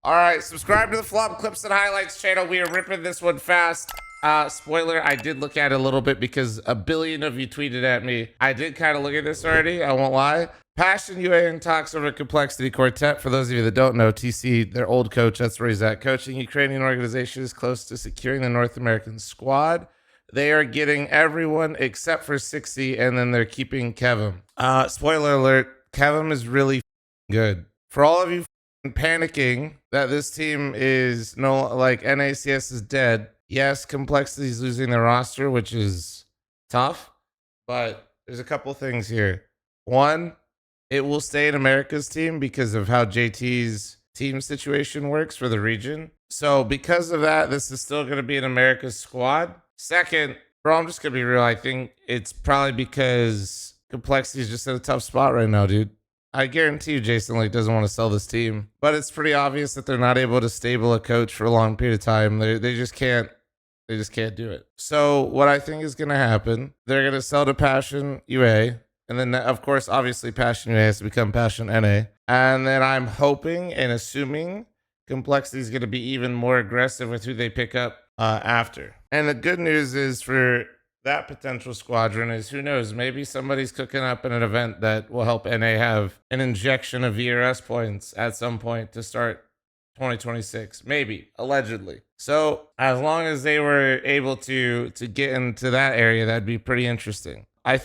All right, subscribe to the fl0m Clips and Highlights channel. We are ripping this one fast. Spoiler, I did look at it a little bit because a billion of you tweeted at me. I did kind of look at this already, I won't lie. Passion UA in talks over Complexity Quartet. For those of you that don't know, TC, their old coach, that's where he's at. Coaching Ukrainian organization is close to securing the North American squad. They are getting everyone except for 60, and then they're keeping fl0m. Spoiler alert, fl0m is really good. For all of you panicking that this team is NACS is dead. Yes, Complexity is losing their roster, which is tough, but there's a couple things here. One, it will stay in America's team because of how JT's team situation works for the region. So because of that, this is still going to be an America's squad. Second, bro, I'm just going to be real. I think it's probably because Complexity is just in a tough spot right now, dude. I guarantee you Jason doesn't want to sell this team, but it's pretty obvious that they're not able to stable a coach for a long period of time. They just can't do it. So what I think is going to happen, they're going to sell to Passion UA. And then, of course, obviously Passion UA has to become Passion NA. And then I'm hoping and assuming Complexity is going to be even more aggressive with who they pick up after. And the good news is for that potential squadron is, who knows, maybe somebody's cooking up in an event that will help NA have an injection of VRS points at some point to start 2026, maybe, allegedly. So as long as they were able to get into that area, that'd be pretty interesting. I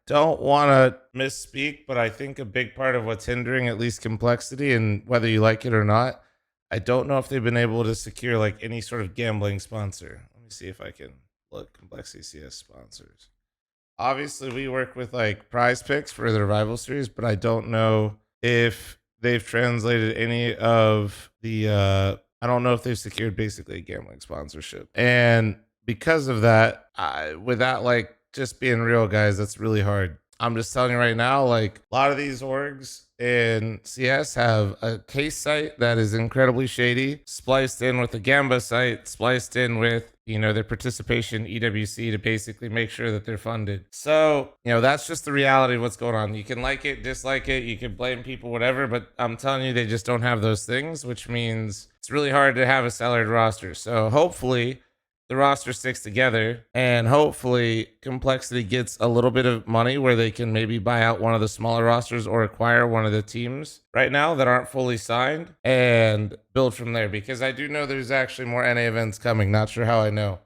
don't want to misspeak, but I think a big part of what's hindering at least Complexity, and whether you like it or not, I don't know if they've been able to secure any sort of gambling sponsor. Let me see if I can look. Complexity CS sponsors. Obviously, we work with Prize Picks for the Revival series, but I don't know if they've translated any of the I don't know if they've secured basically a gambling sponsorship. And because of that, without just being real, guys, that's really hard. I'm just telling you right now, a lot of these orgs in CS have a case site that is incredibly shady, spliced in with a Gamba site, spliced in with their participation EWC to basically make sure that they're funded. So that's just the reality of what's going on. You can like it, dislike it, you can blame people, whatever, but I'm telling you, they just don't have those things, which means it's really hard to have a salaried roster. So hopefully the roster sticks together, and hopefully Complexity gets a little bit of money where they can maybe buy out one of the smaller rosters or acquire one of the teams right now that aren't fully signed and build from there, because I do know there's actually more NA events coming. Not sure how I know.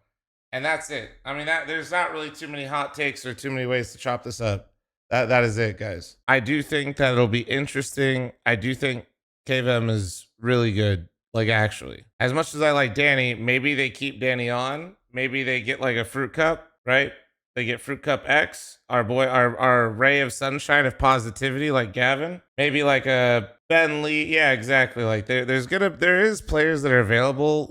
And that's it. I mean, there's not really too many hot takes or too many ways to chop this up. That is it, guys. I do think that it'll be interesting. I do think fl0m is really good. Actually, as much as I like Danny, maybe they keep Danny on. Maybe they get a fruit cup, right? They get fruit cup X, our boy, our ray of sunshine of positivity, like Gavin. Maybe a Ben Lee. Yeah, exactly. There is players that are available.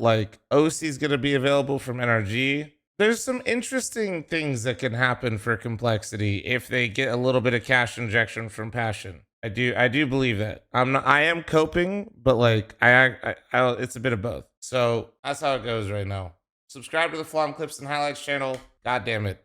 OC's gonna be available from NRG. There's some interesting things that can happen for Complexity if they get a little bit of cash injection from Passion. I do believe that. I am coping, but it's a bit of both. So that's how it goes right now. Subscribe to the fl0m Clips and Highlights channel. God damn it.